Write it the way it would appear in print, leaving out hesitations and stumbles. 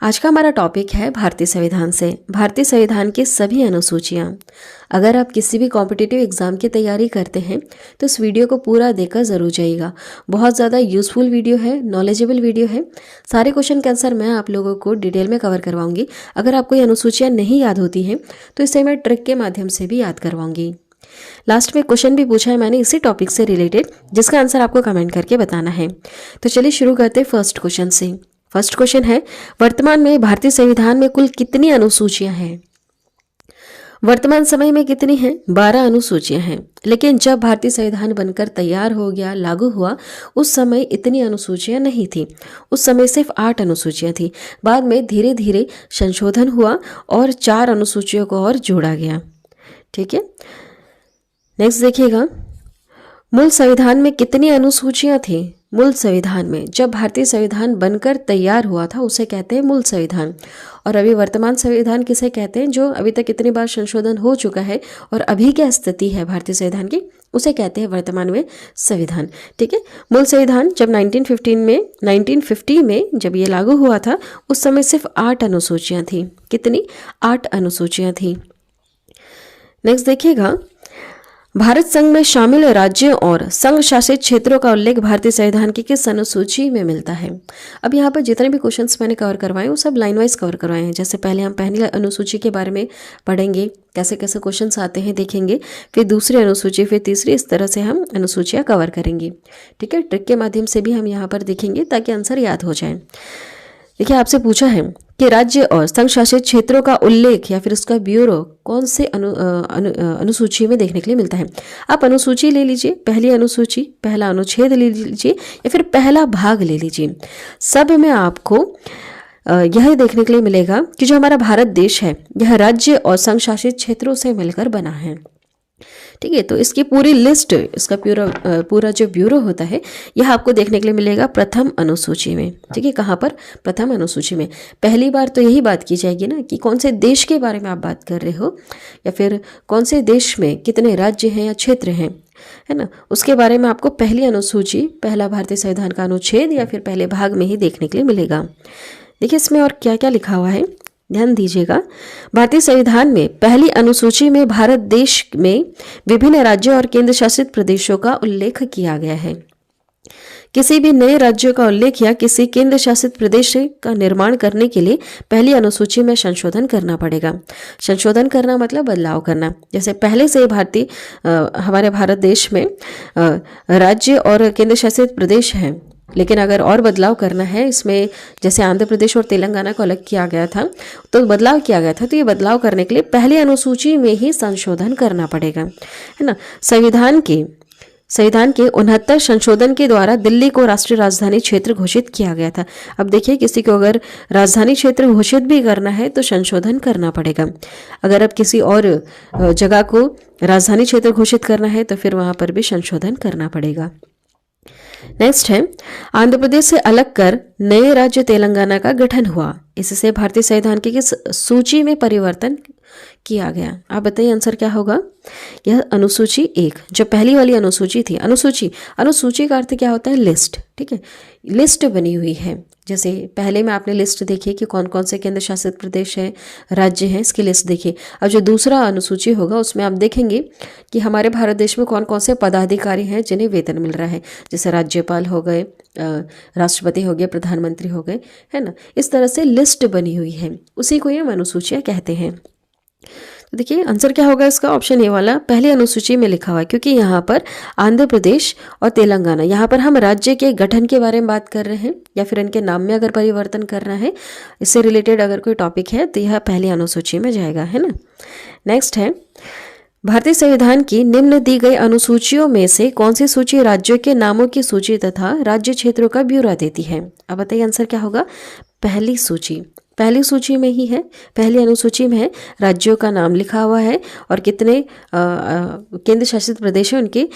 आज का हमारा टॉपिक है भारतीय संविधान से। भारतीय संविधान की सभी अनुसूचियाँ। अगर आप किसी भी कॉम्पिटिटिव एग्ज़ाम की तैयारी करते हैं तो इस वीडियो को पूरा देखकर ज़रूर जाइएगा। बहुत ज़्यादा यूज़फुल वीडियो है, नॉलेजेबल वीडियो है। सारे क्वेश्चन के आंसर मैं आप लोगों को डिटेल में कवर करवाऊंगी। अगर आपको ये अनुसूचियाँ नहीं याद होती हैं तो इसे मैं ट्रिक के माध्यम से भी याद करवाऊंगी। लास्ट में क्वेश्चन भी पूछा है मैंने इसी टॉपिक से रिलेटेड, जिसका आंसर आपको कमेंट करके बताना है। तो चलिए शुरू करते हैं फर्स्ट क्वेश्चन से। फर्स्ट क्वेश्चन है, वर्तमान में भारतीय संविधान में कुल कितनी अनुसूचियां हैं? वर्तमान समय में कितनी हैं? 12 अनुसूचियां हैं। लेकिन जब भारतीय संविधान बनकर तैयार हो गया, लागू हुआ, उस समय इतनी अनुसूचियां नहीं थी। उस समय सिर्फ 8 अनुसूचियां थी। बाद में धीरे धीरे संशोधन हुआ और 4 अनुसूचियों को और जोड़ा गया। ठीक है, नेक्स्ट देखिएगा, मूल संविधान में कितनी अनुसूचियां थी? मूल संविधान में, जब भारतीय संविधान बनकर तैयार हुआ था उसे कहते हैं मूल संविधान। और अभी वर्तमान संविधान किसे कहते हैं? जो अभी तक इतनी बार संशोधन हो चुका है और अभी क्या स्थिति है भारतीय संविधान की, उसे कहते हैं वर्तमान में संविधान। ठीक है, मूल संविधान जब 1950 में जब ये लागू हुआ था उस समय सिर्फ 8 अनुसूचियां थी। कितनी? 8 अनुसूचियां थी। नेक्स्ट देखिएगा, भारत संघ में शामिल राज्यों और संघ शासित क्षेत्रों का उल्लेख भारतीय संविधान की किस अनुसूची में मिलता है? अब यहाँ पर जितने भी क्वेश्चंस मैंने कवर करवाए वो सब लाइन वाइज कवर करवाए हैं। जैसे पहले हम पहली अनुसूची के बारे में पढ़ेंगे, कैसे कैसे क्वेश्चंस आते हैं देखेंगे, फिर दूसरी अनुसूची, फिर तीसरी, इस तरह से हम अनुसूचियाँ कवर करेंगे। ठीक है, ट्रिक के माध्यम से भी हम यहाँ पर देखेंगे ताकि आंसर याद हो जाए। देखिए, आपसे पूछा है कि राज्य और संघ शासित क्षेत्रों का उल्लेख या फिर उसका ब्यूरो कौन से अनुसूची में देखने के लिए मिलता है? आप अनुसूची ले लीजिए, पहली अनुसूची, पहला अनुच्छेद ले लीजिए या फिर पहला भाग ले लीजिए। सब में आपको यह देखने के लिए मिलेगा कि जो हमारा भारत देश है यह राज्य और संघ शासित क्षेत्रों से मिलकर बना है। ठीक है, तो इसकी पूरी लिस्ट, इसका पूरा जो ब्यूरो होता है यह आपको देखने के लिए मिलेगा प्रथम अनुसूची में। ठीक है, कहाँ पर? प्रथम अनुसूची में। पहली बार तो यही बात की जाएगी ना कि कौन से देश के बारे में आप बात कर रहे हो या फिर कौन से देश में कितने राज्य हैं या क्षेत्र हैं, है ना, उसके बारे में आपको पहली अनुसूची, पहला भारतीय संविधान का अनुच्छेद या फिर पहले भाग में ही देखने के लिए मिलेगा। देखिए इसमें और क्या क्या लिखा हुआ है, ध्यान दीजिएगा। भारतीय संविधान में पहली अनुसूची में भारत देश में विभिन्न राज्यों और केंद्र शासित प्रदेशों का उल्लेख किया गया है। किसी भी नए राज्यों का उल्लेख या किसी केंद्र शासित प्रदेश का निर्माण करने के लिए पहली अनुसूची में संशोधन करना पड़ेगा। संशोधन करना मतलब बदलाव करना। जैसे पहले से हमारे भारत देश में राज्य और केंद्र शासित प्रदेश हैं, लेकिन अगर और बदलाव करना है इसमें, जैसे आंध्र प्रदेश और तेलंगाना को अलग किया गया था तो बदलाव किया गया था, तो ये बदलाव करने के लिए पहली अनुसूची में ही संशोधन करना पड़ेगा, है ना। संविधान के 69 संशोधन के द्वारा दिल्ली को राष्ट्रीय राजधानी क्षेत्र घोषित किया गया था। अब देखिए, किसी को अगर राजधानी क्षेत्र घोषित भी करना है तो संशोधन करना पड़ेगा। अगर अब किसी और जगह को राजधानी क्षेत्र घोषित करना है तो फिर वहां पर भी संशोधन करना पड़ेगा। नेक्स्ट है, आंध्र प्रदेश से अलग कर नए राज्य तेलंगाना का गठन हुआ। इससे भारतीय संविधान की किस सूची में परिवर्तन किया गया? आप बताइए आंसर क्या होगा? यह अनुसूची 1, जो पहली वाली अनुसूची थी। अनुसूची का अर्थ क्या होता है? लिस्ट। ठीक है, लिस्ट बनी हुई है। जैसे पहले में आपने लिस्ट देखी कि कौन कौन से केंद्र शासित प्रदेश हैं, राज्य हैं, इसकी लिस्ट देखिए। अब जो दूसरा अनुसूची होगा उसमें आप देखेंगे कि हमारे भारत देश में कौन कौन से पदाधिकारी हैं जिन्हें वेतन मिल रहा है। जैसे राज्यपाल हो गए, राष्ट्रपति हो गए, प्रधानमंत्री हो गए, है ना। इस तरह से लिस्ट बनी हुई है, उसी को ये अनुसूचियाँ कहते हैं। तो देखिए आंसर क्या होगा इसका? ऑप्शन ए वाला पहली अनुसूची में लिखा हुआ है, क्योंकि यहाँ पर आंध्र प्रदेश और तेलंगाना, यहाँ पर हम राज्य के गठन के बारे में बात कर रहे हैं या फिर इनके नाम में अगर परिवर्तन करना है, इससे रिलेटेड अगर कोई टॉपिक है तो यह पहली अनुसूची में जाएगा, है ना। नेक्स्ट है, भारतीय संविधान की निम्न दी गई अनुसूचियों में से कौन सी सूची राज्यों के नामों की सूची तथा राज्य क्षेत्रों का ब्यौरा देती है? अब बताइए आंसर क्या होगा? पहली सूची, पहली सूची में ही है, पहली अनुसूची में है, राज्यों का नाम लिखा हुआ है और कितने केंद्र शासित प्रदेश हैं उनके